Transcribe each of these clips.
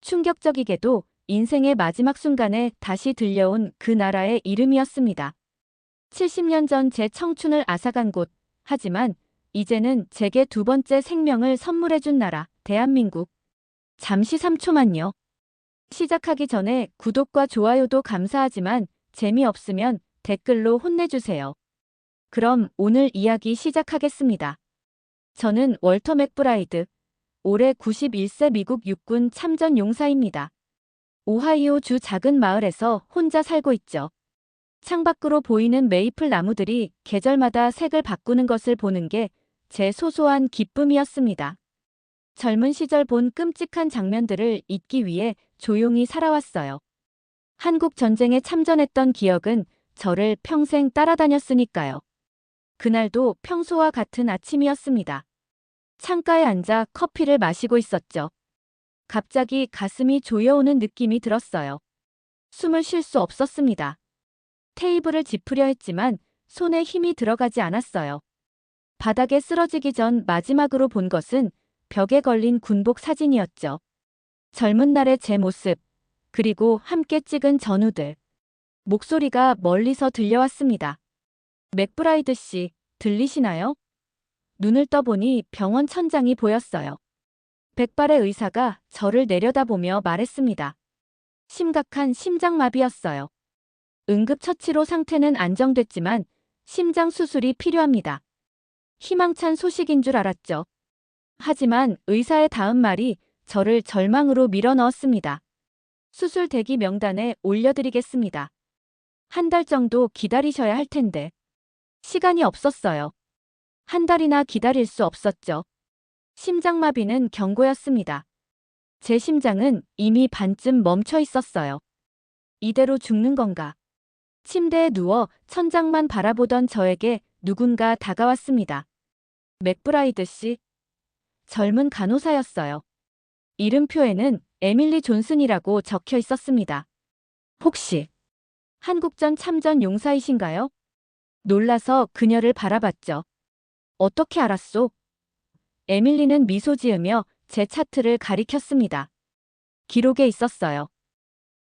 충격적이게도 인생의 마지막 순간에 다시 들려온 그 나라의 이름이었습니다. 70년 전 제 청춘을 앗아간 곳, 하지만 이제는 제게 두 번째 생명을 선물해준 나라, 대한민국. 잠시 3초만요. 시작하기 전에 구독과 좋아요도 감사하지만 재미없으면 댓글로 혼내주세요. 그럼 오늘 이야기 시작하겠습니다. 저는 월터 맥브라이드, 올해 91세 미국 육군 참전 용사입니다. 오하이오 주 작은 마을에서 혼자 살고 있죠. 창밖으로 보이는 메이플 나무들이 계절마다 색을 바꾸는 것을 보는 게 제 소소한 기쁨이었습니다. 젊은 시절 본 끔찍한 장면들을 잊기 위해 조용히 살아왔어요. 한국 전쟁에 참전했던 기억은 저를 평생 따라다녔으니까요. 그날도 평소와 같은 아침이었습니다. 창가에 앉아 커피를 마시고 있었죠. 갑자기 가슴이 조여오는 느낌이 들었어요. 숨을 쉴 수 없었습니다. 테이블을 짚으려 했지만 손에 힘이 들어가지 않았어요. 바닥에 쓰러지기 전 마지막으로 본 것은 벽에 걸린 군복 사진이었죠. 젊은 날의 제 모습, 그리고 함께 찍은 전우들. 목소리가 멀리서 들려왔습니다. 맥브라이드 씨, 들리시나요? 눈을 떠보니 병원 천장이 보였어요. 백발의 의사가 저를 내려다보며 말했습니다. 심각한 심장마비였어요. 응급처치로 상태는 안정됐지만 심장 수술이 필요합니다. 희망찬 소식인 줄 알았죠. 하지만 의사의 다음 말이 저를 절망으로 밀어넣었습니다. 수술 대기 명단에 올려드리겠습니다. 한 달 정도 기다리셔야 할 텐데. 시간이 없었어요. 한 달이나 기다릴 수 없었죠. 심장마비는 경고였습니다. 제 심장은 이미 반쯤 멈춰 있었어요. 이대로 죽는 건가? 침대에 누워 천장만 바라보던 저에게 누군가 다가왔습니다. 맥브라이드 씨. 젊은 간호사였어요. 이름표에는 에밀리 존슨이라고 적혀 있었습니다. 혹시 한국전 참전 용사이신가요? 놀라서 그녀를 바라봤죠. 어떻게 알았소? 에밀리는 미소 지으며 제 차트를 가리켰습니다. 기록에 있었어요.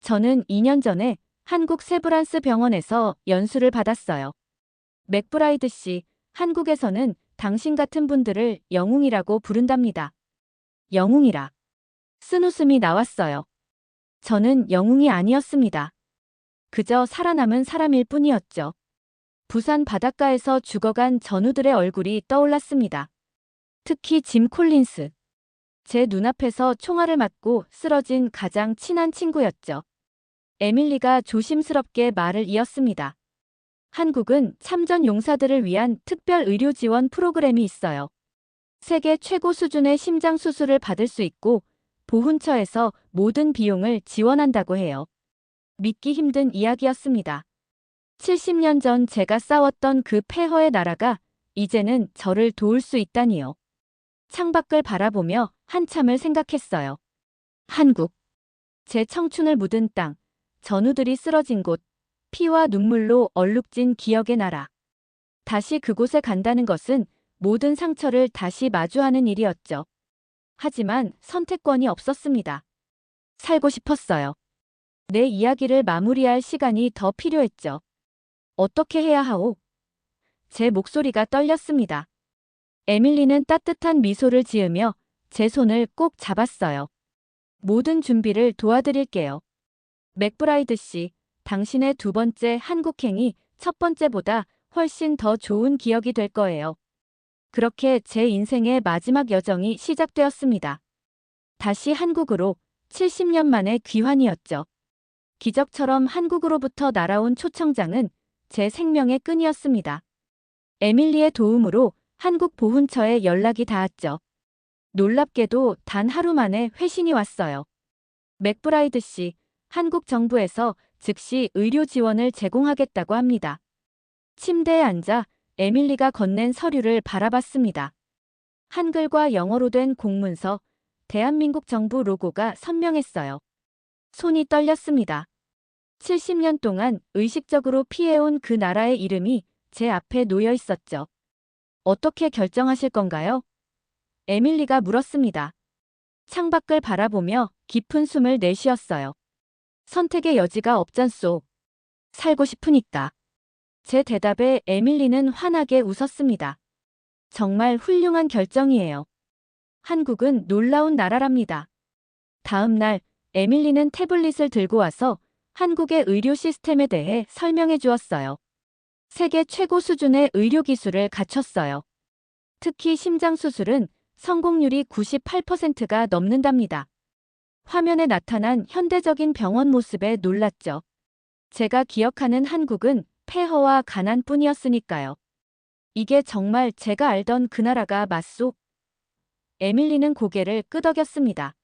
저는 2년 전에 한국 세브란스 병원에서 연수를 받았어요. 맥브라이드 씨, 한국에서는 당신 같은 분들을 영웅이라고 부른답니다. 영웅이라. 쓴웃음이 나왔어요. 저는 영웅이 아니었습니다. 그저 살아남은 사람일 뿐이었죠. 부산 바닷가에서 죽어간 전우들의 얼굴이 떠올랐습니다. 특히 짐 콜린스. 제 눈앞에서 총알을 맞고 쓰러진 가장 친한 친구였죠. 에밀리가 조심스럽게 말을 이었습니다. 한국은 참전 용사들을 위한 특별 의료 지원 프로그램이 있어요. 세계 최고 수준의 심장 수술을 받을 수 있고 보훈처에서 모든 비용을 지원한다고 해요. 믿기 힘든 이야기였습니다. 70년 전 제가 싸웠던 그 폐허의 나라가 이제는 저를 도울 수 있다니요. 창밖을 바라보며 한참을 생각했어요. 한국. 제 청춘을 묻은 땅, 전우들이 쓰러진 곳, 피와 눈물로 얼룩진 기억의 나라. 다시 그곳에 간다는 것은 모든 상처를 다시 마주하는 일이었죠. 하지만 선택권이 없었습니다. 살고 싶었어요. 내 이야기를 마무리할 시간이 더 필요했죠. 어떻게 해야 하오? 제 목소리가 떨렸습니다. 에밀리는 따뜻한 미소를 지으며 제 손을 꼭 잡았어요. 모든 준비를 도와드릴게요. 맥브라이드 씨, 당신의 두 번째 한국행이 첫 번째보다 훨씬 더 좋은 기억이 될 거예요. 그렇게 제 인생의 마지막 여정이 시작되었습니다. 다시 한국으로 70년 만의 귀환이었죠. 기적처럼 한국으로부터 날아온 초청장은 제 생명의 끈이었습니다. 에밀리의 도움으로 한국 보훈처에 연락이 닿았죠. 놀랍게도 단 하루 만에 회신이 왔어요. 맥브라이드 씨, 한국 정부에서 즉시 의료 지원을 제공하겠다고 합니다. 침대에 앉아 에밀리가 건넨 서류를 바라봤습니다. 한글과 영어로 된 공문서, 대한민국 정부 로고가 선명했어요. 손이 떨렸습니다. 70년 동안 의식적으로 피해온 그 나라의 이름이 제 앞에 놓여 있었죠. 어떻게 결정하실 건가요? 에밀리가 물었습니다. 창밖을 바라보며 깊은 숨을 내쉬었어요. 선택의 여지가 없잖소. 살고 싶으니까. 제 대답에 에밀리는 환하게 웃었습니다. 정말 훌륭한 결정이에요. 한국은 놀라운 나라랍니다. 다음 날 에밀리는 태블릿을 들고 와서 한국의 의료 시스템에 대해 설명해 주었어요. 세계 최고 수준의 의료 기술을 갖췄어요. 특히 심장 수술은 성공률이 98%가 넘는답니다. 화면에 나타난 현대적인 병원 모습에 놀랐죠. 제가 기억하는 한국은 폐허와 가난뿐이었으니까요. 이게 정말 제가 알던 그 나라가 맞소? 에밀리는 고개를 끄덕였습니다.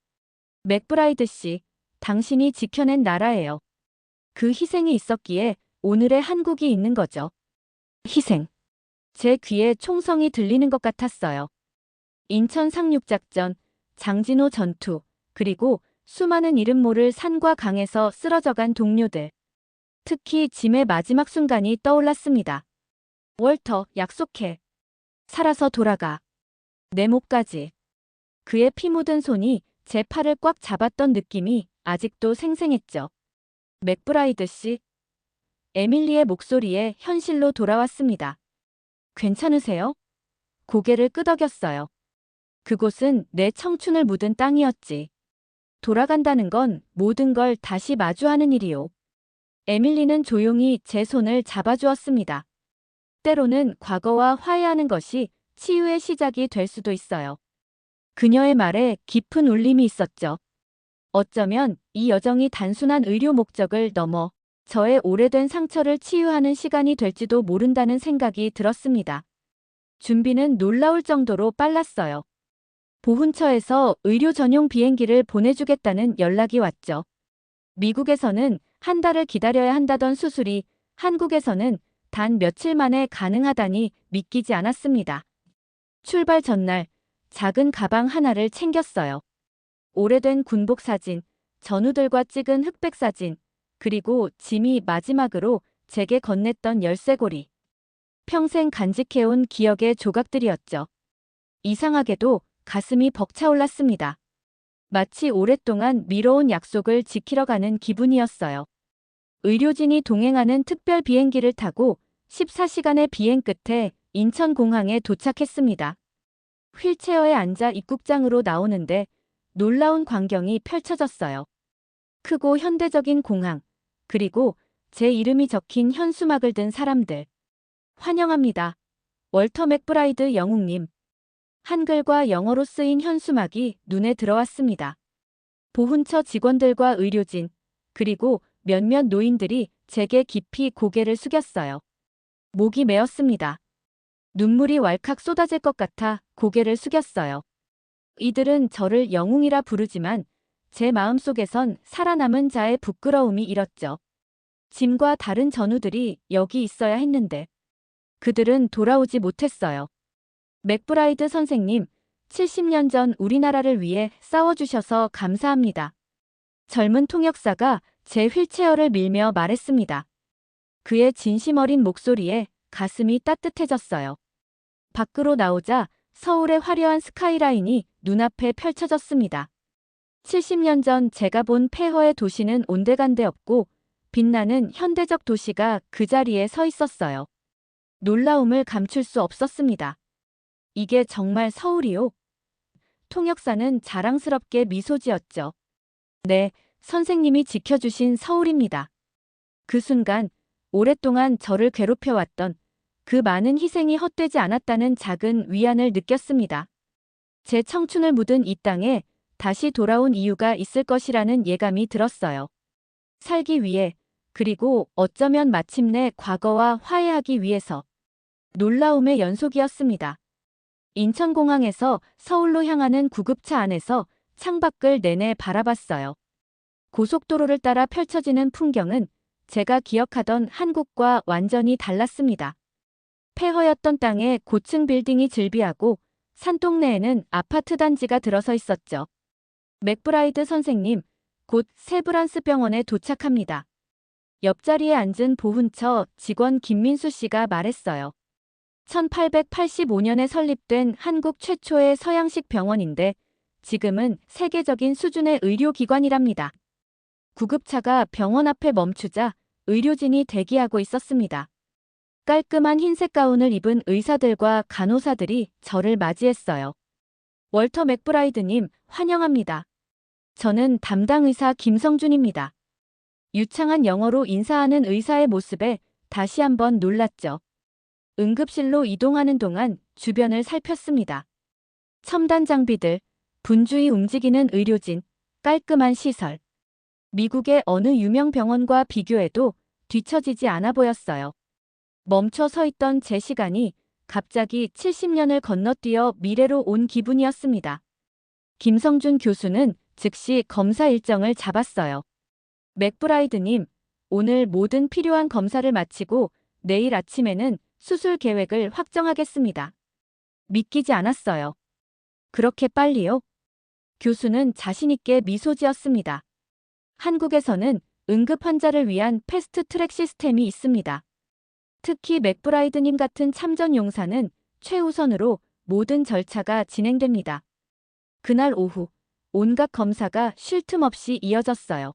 맥브라이드 씨, 당신이 지켜낸 나라예요. 그 희생이 있었기에 오늘의 한국이 있는 거죠. 희생. 제 귀에 총성이 들리는 것 같았어요. 인천 상륙작전, 장진호 전투, 그리고 수많은 이름 모를 산과 강에서 쓰러져간 동료들. 특히 짐의 마지막 순간이 떠올랐습니다. 월터, 약속해. 살아서 돌아가. 내 몫까지. 그의 피 묻은 손이 제 팔을 꽉 잡았던 느낌이 아직도 생생했죠. 맥브라이드 씨. 에밀리의 목소리에 현실로 돌아왔습니다. 괜찮으세요? 고개를 끄덕였어요. 그곳은 내 청춘을 묻은 땅이었지. 돌아간다는 건 모든 걸 다시 마주하는 일이요. 에밀리는 조용히 제 손을 잡아주었습니다. 때로는 과거와 화해하는 것이 치유의 시작이 될 수도 있어요. 그녀의 말에 깊은 울림이 있었죠. 어쩌면 이 여정이 단순한 의료 목적을 넘어 저의 오래된 상처를 치유하는 시간이 될지도 모른다는 생각이 들었습니다. 준비는 놀라울 정도로 빨랐어요. 보훈처에서 의료 전용 비행기를 보내주겠다는 연락이 왔죠. 미국에서는 한 달을 기다려야 한다던 수술이 한국에서는 단 며칠 만에 가능하다니 믿기지 않았습니다. 출발 전날 작은 가방 하나를 챙겼어요. 오래된 군복 사진, 전우들과 찍은 흑백 사진, 그리고 짐이 마지막으로 제게 건넸던 열쇠고리. 평생 간직해온 기억의 조각들이었죠. 이상하게도 가슴이 벅차올랐습니다. 마치 오랫동안 미뤄온 약속을 지키러 가는 기분이었어요. 의료진이 동행하는 특별 비행기를 타고 14시간의 비행 끝에 인천공항에 도착했습니다. 휠체어에 앉아 입국장으로 나오는데 놀라운 광경이 펼쳐졌어요. 크고 현대적인 공항, 그리고 제 이름이 적힌 현수막을 든 사람들. 환영합니다. 월터 맥브라이드 영웅님. 한글과 영어로 쓰인 현수막이 눈에 들어왔습니다. 보훈처 직원들과 의료진, 그리고 몇몇 노인들이 제게 깊이 고개를 숙였어요. 목이 메었습니다. 눈물이 왈칵 쏟아질 것 같아 고개를 숙였어요. 이들은 저를 영웅이라 부르지만 제 마음속에선 살아남은 자의 부끄러움이 일었죠. 짐과 다른 전우들이 여기 있어야 했는데 그들은 돌아오지 못했어요. 맥브라이드 선생님, 70년 전 우리나라를 위해 싸워주셔서 감사합니다. 젊은 통역사가 제 휠체어를 밀며 말했습니다. 그의 진심 어린 목소리에 가슴이 따뜻해졌어요. 밖으로 나오자 서울의 화려한 스카이라인이 눈앞에 펼쳐졌습니다. 70년 전 제가 본 폐허의 도시는 온데간데 없고 빛나는 현대적 도시가 그 자리에 서 있었어요. 놀라움을 감출 수 없었습니다. 이게 정말 서울이요? 통역사는 자랑스럽게 미소 지었죠. 네, 선생님이 지켜주신 서울입니다. 그 순간 오랫동안 저를 괴롭혀왔던 그 많은 희생이 헛되지 않았다는 작은 위안을 느꼈습니다. 제 청춘을 묻은 이 땅에 다시 돌아온 이유가 있을 것이라는 예감이 들었어요. 살기 위해, 그리고 어쩌면 마침내 과거와 화해하기 위해서. 놀라움의 연속이었습니다. 인천공항에서 서울로 향하는 구급차 안에서 창밖을 내내 바라봤어요. 고속도로를 따라 펼쳐지는 풍경은 제가 기억하던 한국과 완전히 달랐습니다. 폐허였던 땅에 고층 빌딩이 즐비하고 산동네에는 아파트 단지가 들어서 있었죠. 맥브라이드 선생님, 곧 세브란스 병원에 도착합니다. 옆자리에 앉은 보훈처 직원 김민수 씨가 말했어요. 1885년에 설립된 한국 최초의 서양식 병원인데 지금은 세계적인 수준의 의료기관이랍니다. 구급차가 병원 앞에 멈추자 의료진이 대기하고 있었습니다. 깔끔한 흰색 가운을 입은 의사들과 간호사들이 저를 맞이했어요. 월터 맥브라이드님, 환영합니다. 저는 담당 의사 김성준입니다. 유창한 영어로 인사하는 의사의 모습에 다시 한번 놀랐죠. 응급실로 이동하는 동안 주변을 살폈습니다. 첨단 장비들, 분주히 움직이는 의료진, 깔끔한 시설. 미국의 어느 유명 병원과 비교해도 뒤처지지 않아 보였어요. 멈춰 서 있던 제 시간이 갑자기 70년을 건너뛰어 미래로 온 기분이었습니다. 김성준 교수는 즉시 검사 일정을 잡았어요. 맥브라이드님, 오늘 모든 필요한 검사를 마치고 내일 아침에는 수술 계획을 확정하겠습니다. 믿기지 않았어요. 그렇게 빨리요? 교수는 자신있게 미소 지었습니다. 한국에서는 응급 환자를 위한 패스트 트랙 시스템이 있습니다. 특히 맥브라이드님 같은 참전 용사는 최우선으로 모든 절차가 진행됩니다. 그날 오후, 온갖 검사가 쉴 틈 없이 이어졌어요.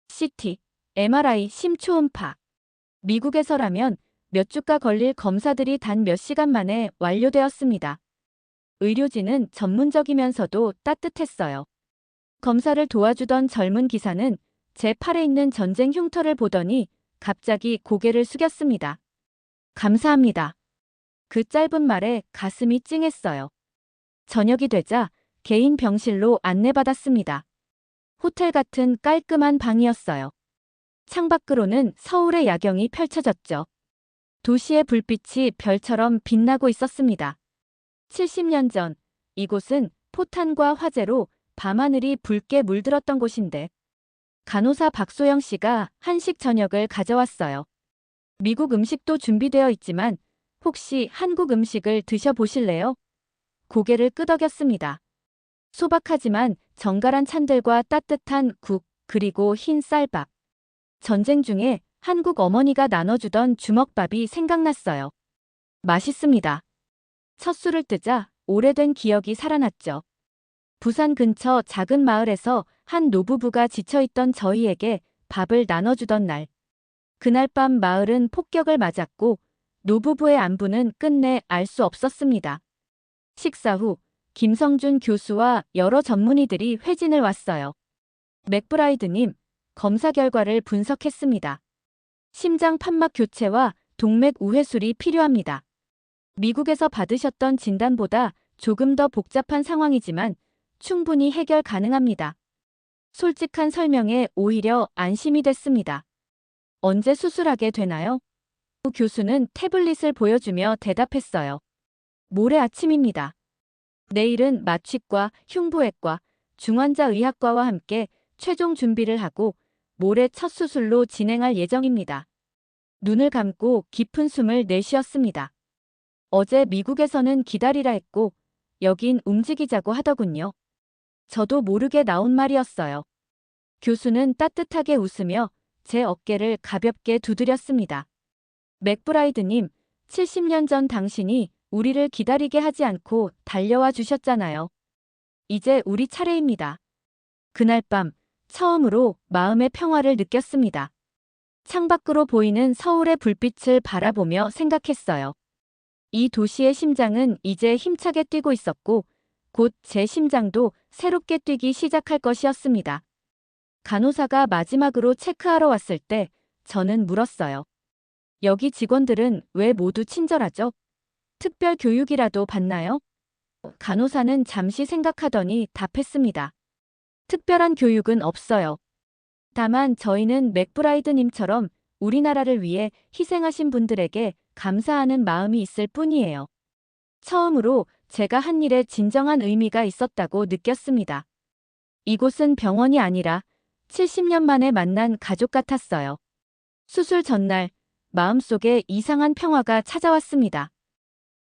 CT, MRI, 심초음파. 미국에서라면 몇 주가 걸릴 검사들이 단 몇 시간 만에 완료되었습니다. 의료진은 전문적이면서도 따뜻했어요. 검사를 도와주던 젊은 기사는 제 팔에 있는 전쟁 흉터를 보더니 갑자기 고개를 숙였습니다. 감사합니다. 그 짧은 말에 가슴이 찡했어요. 저녁이 되자 개인 병실로 안내받았습니다. 호텔 같은 깔끔한 방이었어요. 창밖으로는 서울의 야경이 펼쳐졌죠. 도시의 불빛이 별처럼 빛나고 있었습니다. 70년 전 이곳은 포탄과 화재로 밤하늘이 붉게 물들었던 곳인데 간호사 박소영 씨가 한식 저녁을 가져왔어요. 미국 음식도 준비되어 있지만 혹시 한국 음식을 드셔보실래요? 고개를 끄덕였습니다. 소박하지만 정갈한 찬들과 따뜻한 국, 그리고 흰 쌀밥. 전쟁 중에 한국 어머니가 나눠주던 주먹밥이 생각났어요. 맛있습니다. 첫 술을 뜨자 오래된 기억이 살아났죠. 부산 근처 작은 마을에서 한 노부부가 지쳐있던 저희에게 밥을 나눠주던 날. 그날 밤 마을은 폭격을 맞았고 노부부의 안부는 끝내 알 수 없었습니다. 식사 후 김성준 교수와 여러 전문의들이 회진을 왔어요. 맥브라이드님, 검사 결과를 분석했습니다. 심장 판막 교체와 동맥 우회술이 필요합니다. 미국에서 받으셨던 진단보다 조금 더 복잡한 상황이지만 충분히 해결 가능합니다. 솔직한 설명에 오히려 안심이 됐습니다. 언제 수술하게 되나요? 교수는 태블릿을 보여주며 대답했어요. 모레 아침입니다. 내일은 마취과 흉부외과, 중환자의학과와 함께 최종 준비를 하고 모레 첫 수술로 진행할 예정입니다. 눈을 감고 깊은 숨을 내쉬었습니다. 어제 미국에서는 기다리라 했고 여긴 움직이자고 하더군요. 저도 모르게 나온 말이었어요. 교수는 따뜻하게 웃으며 제 어깨를 가볍게 두드렸습니다. 맥브라이드님, 70년 전 당신이 우리를 기다리게 하지 않고 달려와 주셨잖아요. 이제 우리 차례입니다. 그날 밤 처음으로 마음의 평화를 느꼈습니다. 창밖으로 보이는 서울의 불빛을 바라보며 생각했어요. 이 도시의 심장은 이제 힘차게 뛰고 있었고 곧 제 심장도 새롭게 뛰기 시작할 것이었습니다. 간호사가 마지막으로 체크하러 왔을 때 저는 물었어요. 여기 직원들은 왜 모두 친절하죠? 특별 교육이라도 받나요? 간호사는 잠시 생각하더니 답했습니다. 특별한 교육은 없어요. 다만 저희는 맥브라이드님처럼 우리나라를 위해 희생하신 분들에게 감사하는 마음이 있을 뿐이에요. 처음으로 제가 한 일에 진정한 의미가 있었다고 느꼈습니다. 이곳은 병원이 아니라 70년 만에 만난 가족 같았어요. 수술 전날 마음속에 이상한 평화가 찾아왔습니다.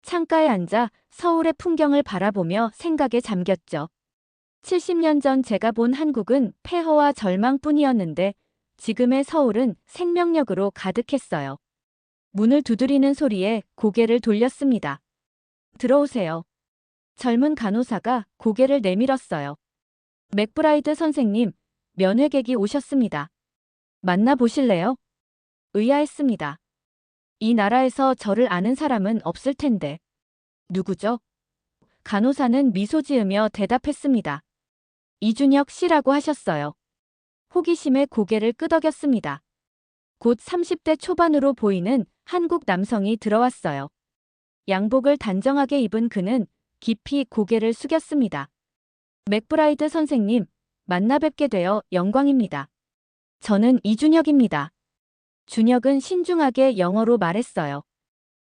창가에 앉아 서울의 풍경을 바라보며 생각에 잠겼죠. 70년 전 제가 본 한국은 폐허와 절망뿐이었는데 지금의 서울은 생명력으로 가득했어요. 문을 두드리는 소리에 고개를 돌렸습니다. 들어오세요. 젊은 간호사가 고개를 내밀었어요. 맥브라이드 선생님, 면회객이 오셨습니다. 만나보실래요? 의아했습니다. 이 나라에서 저를 아는 사람은 없을 텐데. 누구죠? 간호사는 미소 지으며 대답했습니다. 이준혁 씨라고 하셨어요. 호기심에 고개를 끄덕였습니다. 곧 30대 초반으로 보이는 한국 남성이 들어왔어요. 양복을 단정하게 입은 그는 깊이 고개를 숙였습니다. 맥브라이드 선생님, 만나 뵙게 되어 영광입니다. 저는 이준혁입니다. 준혁은 신중하게 영어로 말했어요.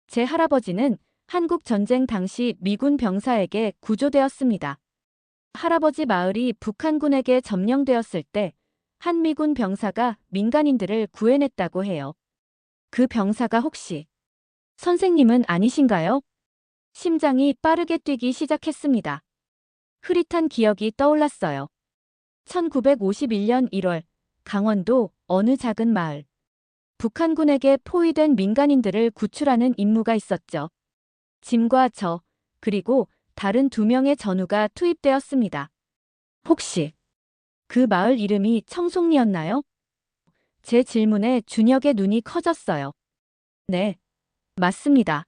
제 할아버지는 한국 전쟁 당시 미군 병사에게 구조되었습니다. 할아버지 마을이 북한군에게 점령되었을 때 한 미군 병사가 민간인들을 구해냈다고 해요. 그 병사가 혹시 선생님은 아니신가요? 심장이 빠르게 뛰기 시작했습니다. 흐릿한 기억이 떠올랐어요. 1951년 1월 강원도 어느 작은 마을. 북한군에게 포위된 민간인들을 구출하는 임무가 있었죠. 짐과 저, 그리고 다른 2명의 전우가 투입되었습니다. 혹시 그 마을 이름이 청송리였나요? 제 질문에 준혁의 눈이 커졌어요. 네, 맞습니다.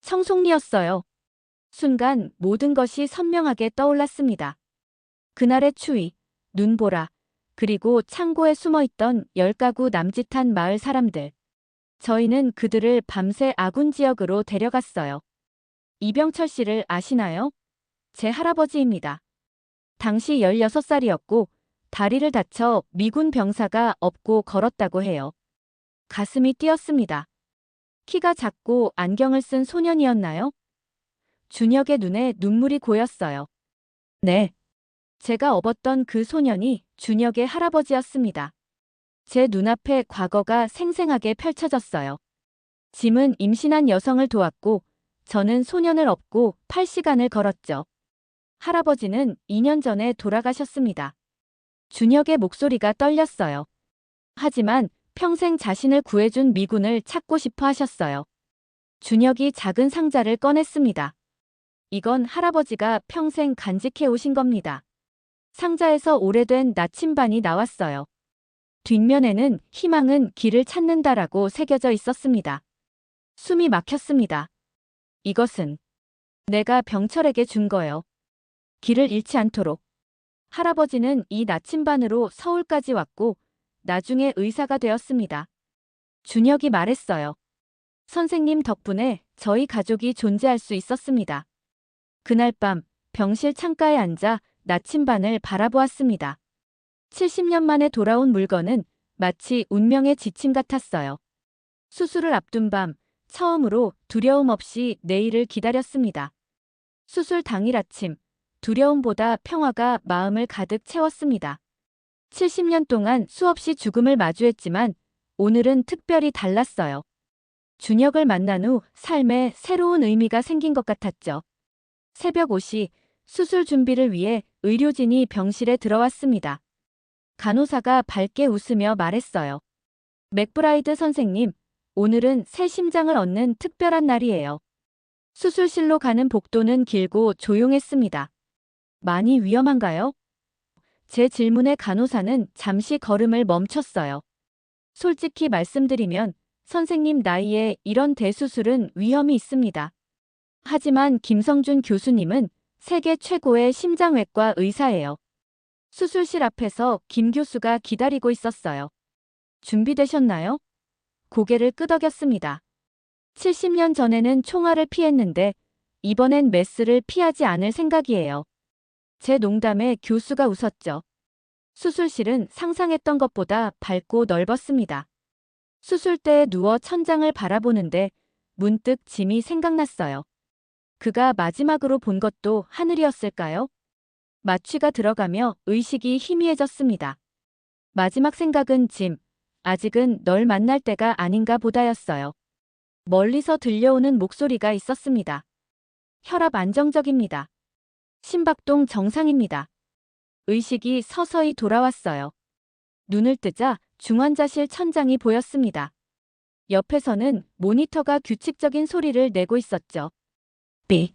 청송리였어요. 순간 모든 것이 선명하게 떠올랐습니다. 그날의 추위, 눈보라, 그리고 창고에 숨어있던 10가구 남짓한 마을 사람들. 저희는 그들을 밤새 아군 지역으로 데려갔어요. 이병철 씨를 아시나요? 제 할아버지입니다. 당시 16살이었고 다리를 다쳐 미군 병사가 업고 걸었다고 해요. 가슴이 뛰었습니다. 키가 작고 안경을 쓴 소년이었나요? 준혁의 눈에 눈물이 고였어요. 네. 제가 업었던 그 소년이 준혁의 할아버지였습니다. 제 눈앞에 과거가 생생하게 펼쳐졌어요. 짐은 임신한 여성을 도왔고 저는 소년을 업고 8시간을 걸었죠. 할아버지는 2년 전에 돌아가셨습니다. 준혁의 목소리가 떨렸어요. 하지만 평생 자신을 구해준 미군을 찾고 싶어 하셨어요. 준혁이 작은 상자를 꺼냈습니다. 이건 할아버지가 평생 간직해 오신 겁니다. 상자에서 오래된 나침반이 나왔어요. 뒷면에는 희망은 길을 찾는다라고 새겨져 있었습니다. 숨이 막혔습니다. 이것은 내가 병철에게 준 거요. 길을 잃지 않도록. 할아버지는 이 나침반으로 서울까지 왔고 나중에 의사가 되었습니다. 준혁이 말했어요. 선생님 덕분에 저희 가족이 존재할 수 있었습니다. 그날 밤 병실 창가에 앉아 나침반을 바라보았습니다. 70년 만에 돌아온 물건은 마치 운명의 지침 같았어요. 수술을 앞둔 밤 처음으로 두려움 없이 내일을 기다렸습니다. 수술 당일 아침 두려움보다 평화가 마음을 가득 채웠습니다. 70년 동안 수없이 죽음을 마주했지만 오늘은 특별히 달랐어요. 준혁을 만난 후 삶에 새로운 의미가 생긴 것 같았죠. 새벽 5시 수술 준비를 위해 의료진이 병실에 들어왔습니다. 간호사가 밝게 웃으며 말했어요. 맥브라이드 선생님, 오늘은 새 심장을 얻는 특별한 날이에요. 수술실로 가는 복도는 길고 조용했습니다. 많이 위험한가요? 제 질문에 간호사는 잠시 걸음을 멈췄어요. 솔직히 말씀드리면 선생님 나이에 이런 대수술은 위험이 있습니다. 하지만 김성준 교수님은 세계 최고의 심장외과 의사예요. 수술실 앞에서 김 교수가 기다리고 있었어요. 준비되셨나요? 고개를 끄덕였습니다. 70년 전에는 총알을 피했는데 이번엔 메스를 피하지 않을 생각이에요. 제 농담에 교수가 웃었죠. 수술실은 상상했던 것보다 밝고 넓었습니다. 수술대에 누워 천장을 바라보는데 문득 짐이 생각났어요. 그가 마지막으로 본 것도 하늘이었을까요? 마취가 들어가며 의식이 희미해졌습니다. 마지막 생각은 짐, 아직은 널 만날 때가 아닌가 보다였어요. 멀리서 들려오는 목소리가 있었습니다. 혈압 안정적입니다. 심박동 정상입니다. 의식이 서서히 돌아왔어요. 눈을 뜨자 중환자실 천장이 보였습니다. 옆에서는 모니터가 규칙적인 소리를 내고 있었죠. 삑,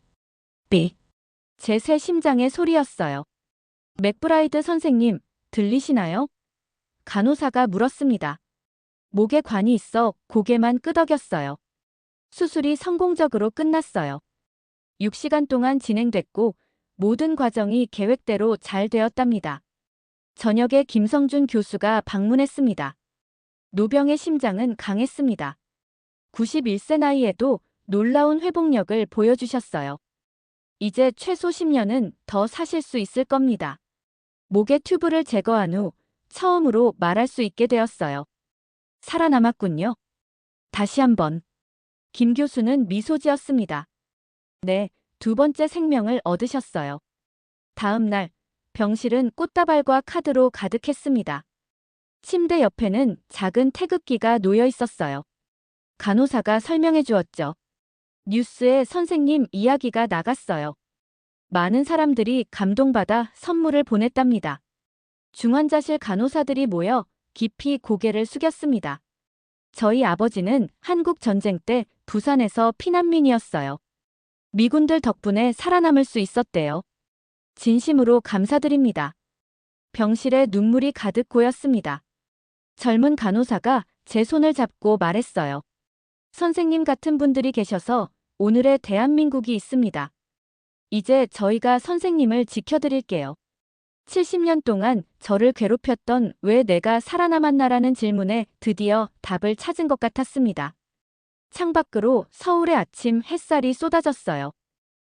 삑, 제 새 심장의 소리였어요. 맥브라이드 선생님, 들리시나요? 간호사가 물었습니다. 목에 관이 있어 고개만 끄덕였어요. 수술이 성공적으로 끝났어요. 6시간 동안 진행됐고 모든 과정이 계획대로 잘 되었답니다. 저녁에 김성준 교수가 방문했습니다. 노병의 심장은 강했습니다. 91세 나이에도 놀라운 회복력을 보여주셨어요. 이제 최소 10년은 더 사실 수 있을 겁니다. 목의 튜브를 제거한 후 처음으로 말할 수 있게 되었어요. 살아남았군요. 다시 한번. 김 교수는 미소 지었습니다. 네, 두 번째 생명을 얻으셨어요. 다음 날, 병실은 꽃다발과 카드로 가득했습니다. 침대 옆에는 작은 태극기가 놓여 있었어요. 간호사가 설명해 주었죠. 뉴스에 선생님 이야기가 나갔어요. 많은 사람들이 감동받아 선물을 보냈답니다. 중환자실 간호사들이 모여 깊이 고개를 숙였습니다. 저희 아버지는 한국 전쟁 때 부산에서 피난민이었어요. 미군들 덕분에 살아남을 수 있었대요. 진심으로 감사드립니다. 병실에 눈물이 가득 고였습니다. 젊은 간호사가 제 손을 잡고 말했어요. 선생님 같은 분들이 계셔서 오늘의 대한민국이 있습니다. 이제 저희가 선생님을 지켜드릴게요. 70년 동안 저를 괴롭혔던 왜 내가 살아남았나라는 질문에 드디어 답을 찾은 것 같았습니다. 창밖으로 서울의 아침 햇살이 쏟아졌어요.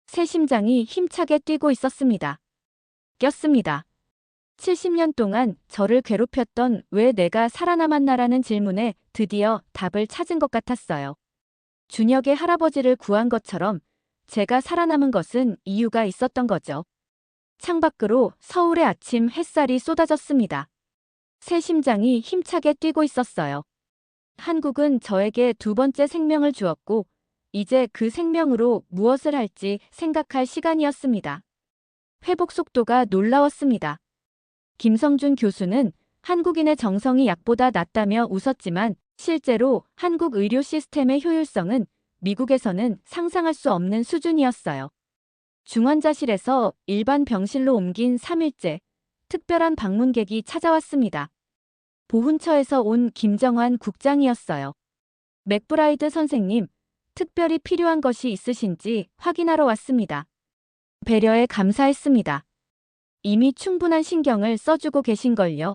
새 심장이 힘차게 뛰고 있었습니다. 꼈습니다. 70년 동안 저를 괴롭혔던 왜 내가 살아남았나라는 질문에 드디어 답을 찾은 것 같았어요. 준혁의 할아버지를 구한 것처럼 제가 살아남은 것은 이유가 있었던 거죠. 창밖으로 서울의 아침 햇살이 쏟아졌습니다. 새 심장이 힘차게 뛰고 있었어요. 한국은 저에게 두 번째 생명을 주었고 이제 그 생명으로 무엇을 할지 생각할 시간이었습니다. 회복 속도가 놀라웠습니다. 김성준 교수는 한국인의 정성이 약보다 낫다며 웃었지만 실제로 한국 의료 시스템의 효율성은 미국에서는 상상할 수 없는 수준이었어요. 중환자실에서 일반 병실로 옮긴 3일째, 특별한 방문객이 찾아왔습니다. 보훈처에서 온 김정환 국장이었어요. 맥브라이드 선생님, 특별히 필요한 것이 있으신지 확인하러 왔습니다. 배려에 감사했습니다. 이미 충분한 신경을 써주고 계신걸요.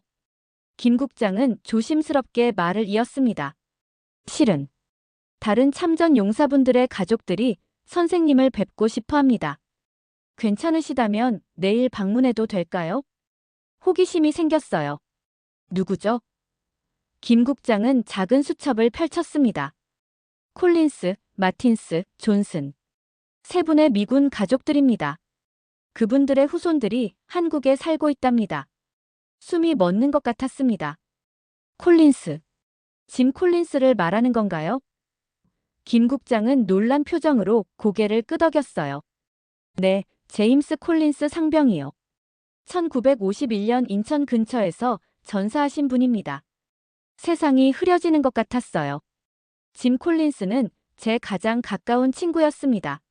김 국장은 조심스럽게 말을 이었습니다. 실은 다른 참전 용사분들의 가족들이 선생님을 뵙고 싶어 합니다. 괜찮으시다면 내일 방문해도 될까요? 호기심이 생겼어요. 누구죠? 김 국장은 작은 수첩을 펼쳤습니다. 콜린스, 마틴스, 존슨. 세 분의 미군 가족들입니다. 그분들의 후손들이 한국에 살고 있답니다. 숨이 멎는 것 같았습니다. 콜린스. 짐 콜린스를 말하는 건가요? 김 국장은 놀란 표정으로 고개를 끄덕였어요. 네, 제임스 콜린스 상병이요. 1951년 인천 근처에서 전사하신 분입니다. 세상이 흐려지는 것 같았어요. 짐 콜린스는 제 가장 가까운 친구였습니다.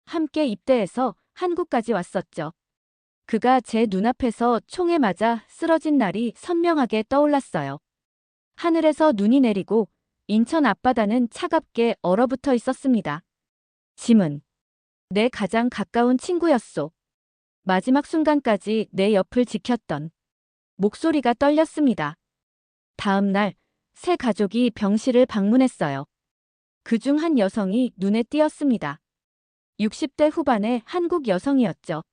함께 입대해서 한국까지 왔었죠. 그가 제 눈앞에서 총에 맞아 쓰러진 날이 선명하게 떠올랐어요. 하늘에서 눈이 내리고 인천 앞바다는 차갑게 얼어붙어 있었습니다. 짐은 내 가장 가까운 친구였소. 마지막 순간까지 내 옆을 지켰던. 목소리가 떨렸습니다. 다음 날 새 가족이 병실을 방문했어요. 그중 한 여성이 눈에 띄었습니다. 60대 후반의 한국 여성이었죠.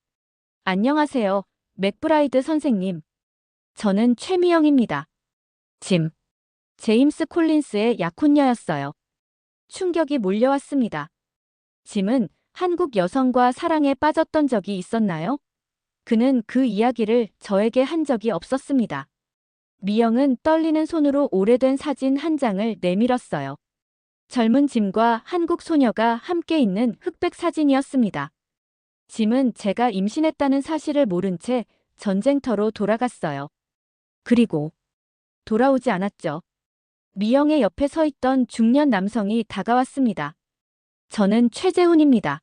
안녕하세요, 맥브라이드 선생님. 저는 최미영입니다. 짐. 제임스 콜린스의 약혼녀였어요. 충격이 몰려왔습니다. 짐은 한국 여성과 사랑에 빠졌던 적이 있었나요? 그는 그 이야기를 저에게 한 적이 없었습니다. 미영은 떨리는 손으로 오래된 사진 한 장을 내밀었어요. 젊은 짐과 한국 소녀가 함께 있는 흑백 사진이었습니다. 짐은 제가 임신했다는 사실을 모른 채 전쟁터로 돌아갔어요. 그리고 돌아오지 않았죠. 미영의 옆에 서 있던 중년 남성이 다가왔습니다. 저는 최재훈입니다.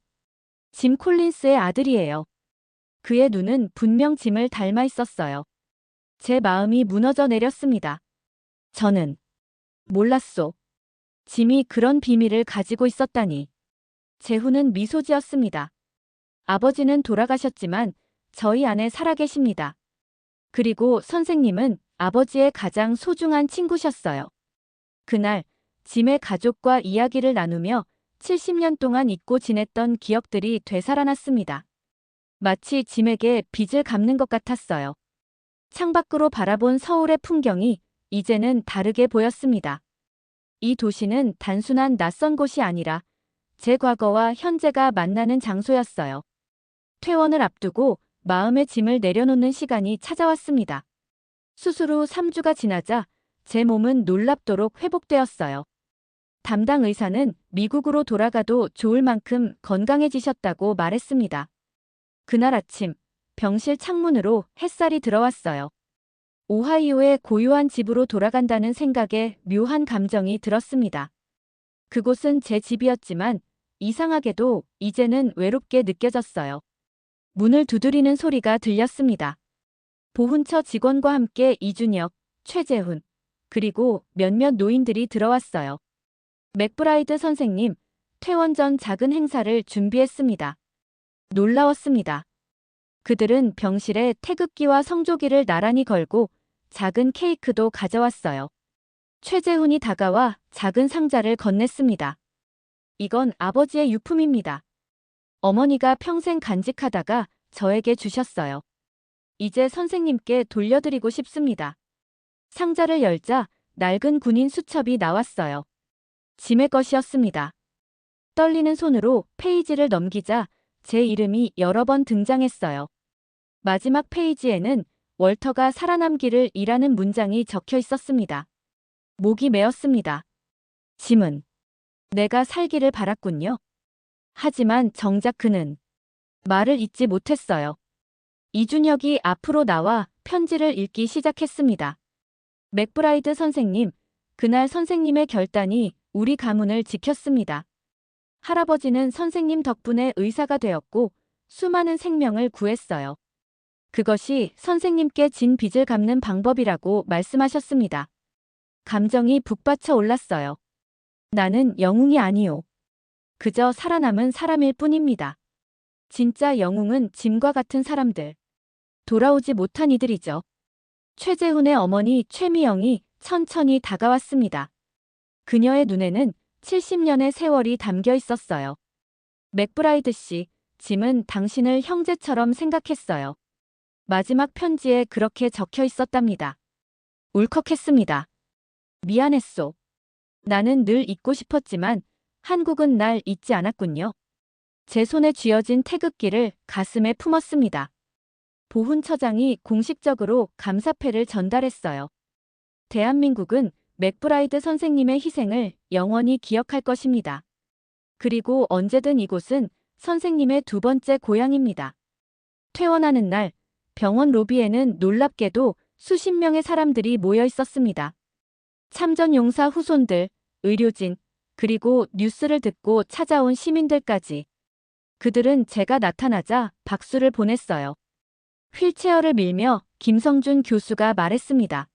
짐 콜린스의 아들이에요. 그의 눈은 분명 짐을 닮아 있었어요. 제 마음이 무너져 내렸습니다. 저는 몰랐소. 짐이 그런 비밀을 가지고 있었다니. 재훈은 미소 지었습니다. 아버지는 돌아가셨지만 저희 안에 살아계십니다. 그리고 선생님은 아버지의 가장 소중한 친구셨어요. 그날 짐의 가족과 이야기를 나누며 70년 동안 잊고 지냈던 기억들이 되살아났습니다. 마치 짐에게 빚을 갚는 것 같았어요. 창밖으로 바라본 서울의 풍경이 이제는 다르게 보였습니다. 이 도시는 단순한 낯선 곳이 아니라 제 과거와 현재가 만나는 장소였어요. 퇴원을 앞두고 마음의 짐을 내려놓는 시간이 찾아왔습니다. 수술 후 3주가 지나자 제 몸은 놀랍도록 회복되었어요. 담당 의사는 미국으로 돌아가도 좋을 만큼 건강해지셨다고 말했습니다. 그날 아침 병실 창문으로 햇살이 들어왔어요. 오하이오의 고요한 집으로 돌아간다는 생각에 묘한 감정이 들었습니다. 그곳은 제 집이었지만 이상하게도 이제는 외롭게 느껴졌어요. 문을 두드리는 소리가 들렸습니다. 보훈처 직원과 함께 이준혁, 최재훈, 그리고 몇몇 노인들이 들어왔어요. 맥브라이드 선생님, 퇴원 전 작은 행사를 준비했습니다. 놀라웠습니다. 그들은 병실에 태극기와 성조기를 나란히 걸고 작은 케이크도 가져왔어요. 최재훈이 다가와 작은 상자를 건넸습니다. 이건 아버지의 유품입니다. 어머니가 평생 간직하다가 저에게 주셨어요. 이제 선생님께 돌려드리고 싶습니다. 상자를 열자 낡은 군인 수첩이 나왔어요. 짐의 것이었습니다. 떨리는 손으로 페이지를 넘기자 제 이름이 여러 번 등장했어요. 마지막 페이지에는 월터가 살아남기를 이라는 문장이 적혀 있었습니다. 목이 메었습니다. 짐은 내가 살기를 바랐군요. 하지만 정작 그는 말을 잇지 못했어요. 이준혁이 앞으로 나와 편지를 읽기 시작했습니다. 맥브라이드 선생님, 그날 선생님의 결단이 우리 가문을 지켰습니다. 할아버지는 선생님 덕분에 의사가 되었고 수많은 생명을 구했어요. 그것이 선생님께 진 빚을 갚는 방법이라고 말씀하셨습니다. 감정이 북받쳐 올랐어요. 나는 영웅이 아니오. 그저 살아남은 사람일 뿐입니다. 진짜 영웅은 짐과 같은 사람들. 돌아오지 못한 이들이죠. 최재훈의 어머니 최미영이 천천히 다가왔습니다. 그녀의 눈에는 70년의 세월이 담겨 있었어요. 맥브라이드 씨, 짐은 당신을 형제처럼 생각했어요. 마지막 편지에 그렇게 적혀 있었답니다. 울컥했습니다. 미안했소. 나는 늘 잊고 싶었지만 한국은 날 잊지 않았군요. 제 손에 쥐어진 태극기를 가슴에 품었습니다. 보훈처장이 공식적으로 감사패를 전달했어요. 대한민국은 맥브라이드 선생님의 희생을 영원히 기억할 것입니다. 그리고 언제든 이곳은 선생님의 두 번째 고향입니다. 퇴원하는 날 병원 로비에는 놀랍게도 수십 명의 사람들이 모여 있었습니다. 참전용사 후손들, 의료진, 그리고 뉴스를 듣고 찾아온 시민들까지. 그들은 제가 나타나자 박수를 보냈어요. 휠체어를 밀며 김성준 교수가 말했습니다.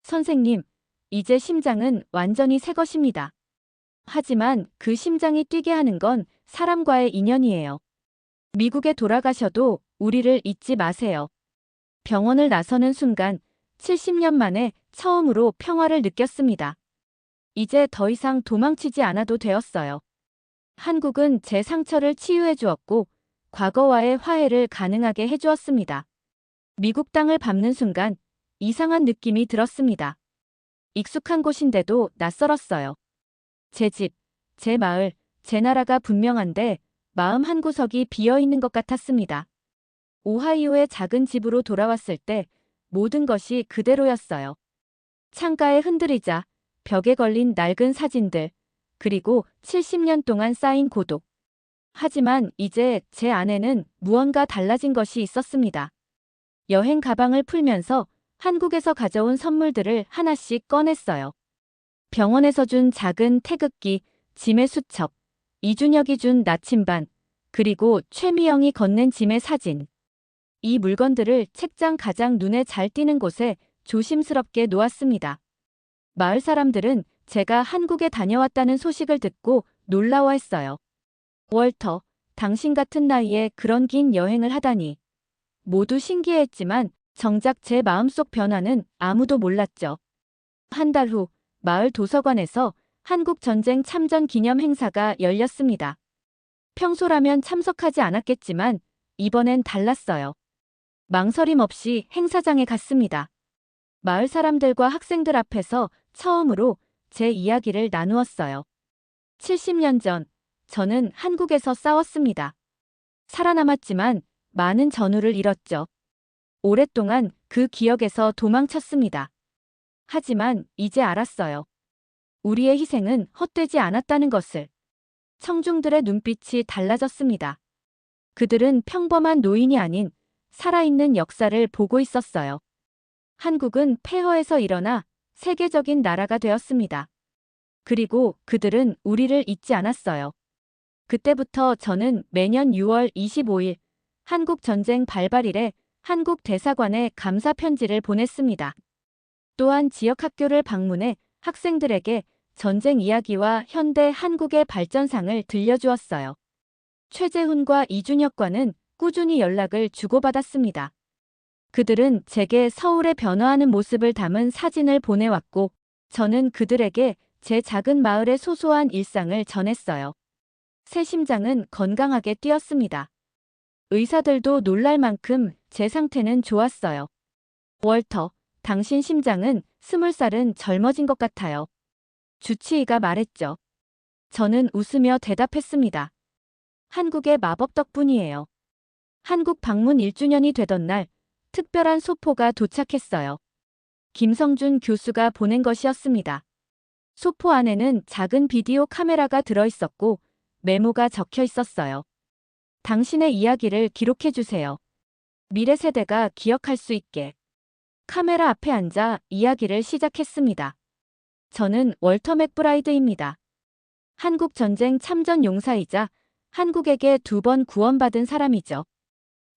선생님, 이제 심장은 완전히 새 것입니다. 하지만 그 심장이 뛰게 하는 건 사람과의 인연이에요. 미국에 돌아가셔도 우리를 잊지 마세요. 병원을 나서는 순간 70년 만에 처음으로 평화를 느꼈습니다. 이제 더 이상 도망치지 않아도 되었어요. 한국은 제 상처를 치유해 주었고 과거와의 화해를 가능하게 해주었습니다. 미국 땅을 밟는 순간 이상한 느낌이 들었습니다. 익숙한 곳인데도 낯설었어요. 제 집, 제 마을, 제 나라가 분명한데 마음 한구석이 비어있는 것 같았습니다. 오하이오의 작은 집으로 돌아왔을 때 모든 것이 그대로였어요. 창가에 흔들리자 벽에 걸린 낡은 사진들, 그리고 70년 동안 쌓인 고독. 하지만 이제 제 안에는 무언가 달라진 것이 있었습니다. 여행 가방을 풀면서 한국에서 가져온 선물들을 하나씩 꺼냈어요. 병원에서 준 작은 태극기, 짐의 수첩, 이준혁이 준 나침반, 그리고 최미영이 건넨 짐의 사진. 이 물건들을 책장 가장 눈에 잘 띄는 곳에 조심스럽게 놓았습니다. 마을 사람들은 제가 한국에 다녀왔다는 소식을 듣고 놀라워했어요. 월터, 당신 같은 나이에 그런 긴 여행을 하다니. 모두 신기해했지만 정작 제 마음속 변화는 아무도 몰랐죠. 한 달 후 마을 도서관에서 한국전쟁 참전 기념 행사가 열렸습니다. 평소라면 참석하지 않았겠지만 이번엔 달랐어요. 망설임 없이 행사장에 갔습니다. 마을 사람들과 학생들 앞에서 처음으로 제 이야기를 나누었어요. 70년 전, 저는 한국에서 싸웠습니다. 살아남았지만 많은 전우를 잃었죠. 오랫동안 그 기억에서 도망쳤습니다. 하지만 이제 알았어요. 우리의 희생은 헛되지 않았다는 것을. 청중들의 눈빛이 달라졌습니다. 그들은 평범한 노인이 아닌 살아있는 역사를 보고 있었어요. 한국은 폐허에서 일어나 세계적인 나라가 되었습니다. 그리고 그들은 우리를 잊지 않았어요. 그때부터 저는 매년 6월 25일 한국전쟁 발발일에 한국 대사관에 감사 편지를 보냈습니다. 또한 지역 학교를 방문해 학생들에게 전쟁 이야기와 현대 한국의 발전상을 들려주었어요. 최재훈과 이준혁과는 꾸준히 연락을 주고받았습니다. 그들은 제게 서울의 변화하는 모습을 담은 사진을 보내왔고, 저는 그들에게 제 작은 마을의 소소한 일상을 전했어요. 새 심장은 건강하게 뛰었습니다. 의사들도 놀랄 만큼 제 상태는 좋았어요. 월터, 당신 심장은 20살은 젊어진 것 같아요. 주치의가 말했죠. 저는 웃으며 대답했습니다. 한국의 마법 덕분이에요. 한국 방문 1주년이 되던 날, 특별한 소포가 도착했어요. 김성준 교수가 보낸 것이었습니다. 소포 안에는 작은 비디오 카메라가 들어있었고 메모가 적혀 있었어요. 당신의 이야기를 기록해주세요. 미래 세대가 기억할 수 있게. 카메라 앞에 앉아 이야기를 시작했습니다. 저는 월터 맥브라이드입니다. 한국전쟁 참전 용사이자 한국에게 2번 구원받은 사람이죠.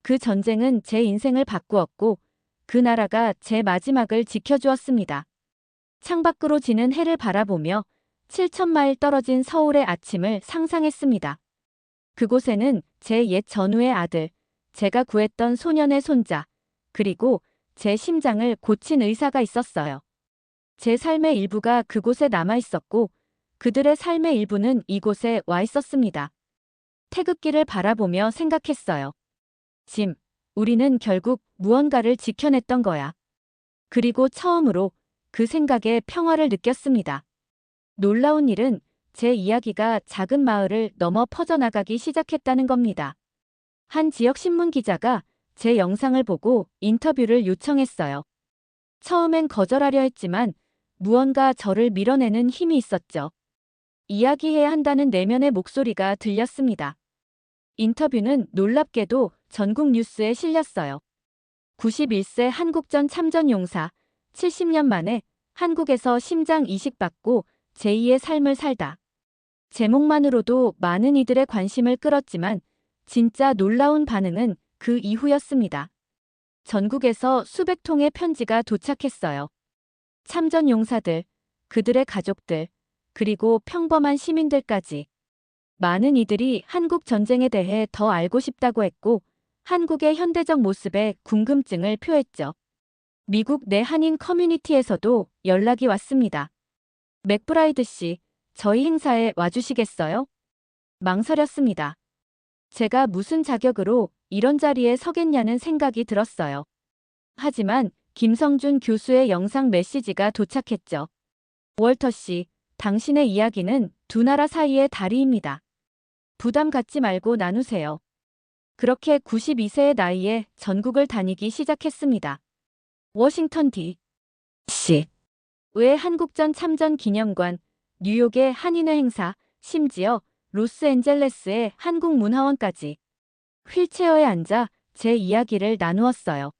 그 전쟁은 제 인생을 바꾸었고 그 나라가 제 마지막을 지켜주었습니다. 창밖으로 지는 해를 바라보며 7,000마일 떨어진 서울의 아침을 상상했습니다. 그곳에는 제 옛 전우의 아들, 제가 구했던 소년의 손자, 그리고 제 심장을 고친 의사가 있었어요. 제 삶의 일부가 그곳에 남아있었고 그들의 삶의 일부는 이곳에 와 있었습니다. 태극기를 바라보며 생각했어요. 짐, 우리는 결국 무언가를 지켜냈던 거야. 그리고 처음으로 그 생각에 평화를 느꼈습니다. 놀라운 일은 제 이야기가 작은 마을을 넘어 퍼져나가기 시작했다는 겁니다. 한 지역 신문 기자가 제 영상을 보고 인터뷰를 요청했어요. 처음엔 거절하려 했지만 무언가 저를 밀어내는 힘이 있었죠. 이야기해야 한다는 내면의 목소리가 들렸습니다. 인터뷰는 놀랍게도 전국 뉴스에 실렸어요. 91세 한국전 참전 용사, 70년 만에 한국에서 심장 이식받고 제2의 삶을 살다. 제목만으로도 많은 이들의 관심을 끌었지만 진짜 놀라운 반응은 그 이후였습니다. 전국에서 수백 통의 편지가 도착했어요. 참전 용사들, 그들의 가족들, 그리고 평범한 시민들까지. 많은 이들이 한국 전쟁에 대해 더 알고 싶다고 했고 한국의 현대적 모습에 궁금증을 표했죠. 미국 내 한인 커뮤니티에서도 연락이 왔습니다. 맥브라이드 씨, 저희 행사에 와주시겠어요? 망설였습니다. 제가 무슨 자격으로 이런 자리에 서겠냐는 생각이 들었어요. 하지만 김성준 교수의 영상 메시지가 도착했죠. 월터 씨, 당신의 이야기는 두 나라 사이의 다리입니다. 부담 갖지 말고 나누세요. 그렇게 92세의 나이에 전국을 다니기 시작했습니다. 워싱턴 D.C. 의 한국전 참전 기념관, 뉴욕의 한인회 행사, 심지어 로스앤젤레스의 한국문화원까지. 휠체어에 앉아 제 이야기를 나누었어요.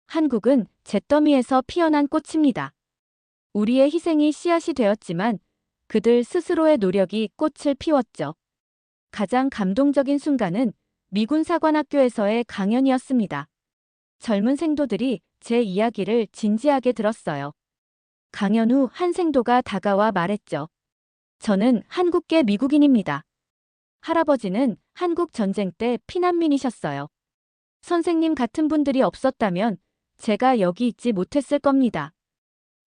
한국은 잿더미에서 피어난 꽃입니다. 우리의 희생이 씨앗이 되었지만 그들 스스로의 노력이 꽃을 피웠죠. 가장 감동적인 순간은 미군 사관학교에서의 강연이었습니다. 젊은 생도들이 제 이야기를 진지하게 들었어요. 강연 후 한 생도가 다가와 말했죠. 저는 한국계 미국인입니다. 할아버지는 한국 전쟁 때 피난민이셨어요. 선생님 같은 분들이 없었다면 제가 여기 있지 못했을 겁니다.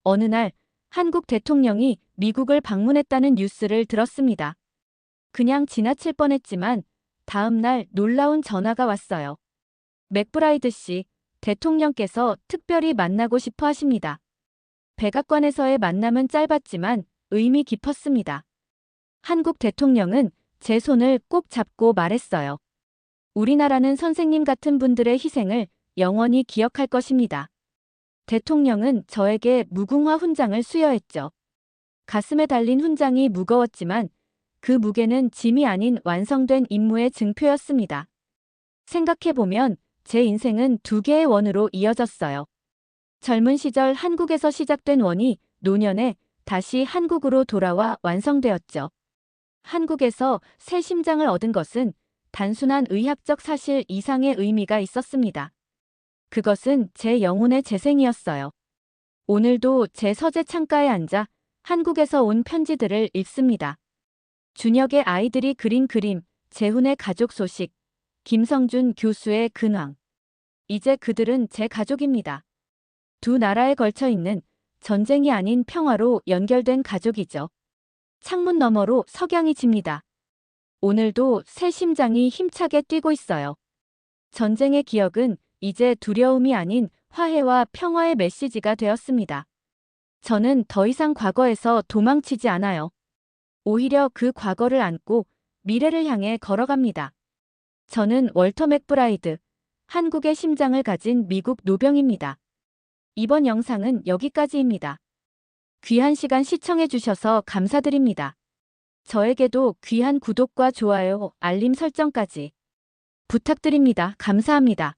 어느 날 한국 대통령이 미국을 방문했다는 뉴스를 들었습니다. 그냥 지나칠 뻔했지만 다음 날 놀라운 전화가 왔어요. 맥브라이드 씨, 대통령께서 특별히 만나고 싶어 하십니다. 백악관에서의 만남은 짧았지만 의미 깊었습니다. 한국 대통령은 제 손을 꼭 잡고 말했어요. 우리나라는 선생님 같은 분들의 희생을 영원히 기억할 것입니다. 대통령은 저에게 무궁화 훈장을 수여했죠. 가슴에 달린 훈장이 무거웠지만 그 무게는 짐이 아닌 완성된 임무의 증표였습니다. 생각해보면 제 인생은 두 개의 원으로 이어졌어요. 젊은 시절 한국에서 시작된 원이 노년에 다시 한국으로 돌아와 완성되었죠. 한국에서 새 심장을 얻은 것은 단순한 의학적 사실 이상의 의미가 있었습니다. 그것은 제 영혼의 재생이었어요. 오늘도 제 서재 창가에 앉아 한국에서 온 편지들을 읽습니다. 준혁의 아이들이 그린 그림, 재훈의 가족 소식, 김성준 교수의 근황. 이제 그들은 제 가족입니다. 두 나라에 걸쳐 있는 전쟁이 아닌 평화로 연결된 가족이죠. 창문 너머로 석양이 집니다. 오늘도 새 심장이 힘차게 뛰고 있어요. 전쟁의 기억은 이제 두려움이 아닌 화해와 평화의 메시지가 되었습니다. 저는 더 이상 과거에서 도망치지 않아요. 오히려 그 과거를 안고 미래를 향해 걸어갑니다. 저는 월터 맥브라이드, 한국의 심장을 가진 미국 노병입니다. 이번 영상은 여기까지입니다. 귀한 시간 시청해주셔서 감사드립니다. 저에게도 귀한 구독과 좋아요, 알림 설정까지 부탁드립니다. 감사합니다.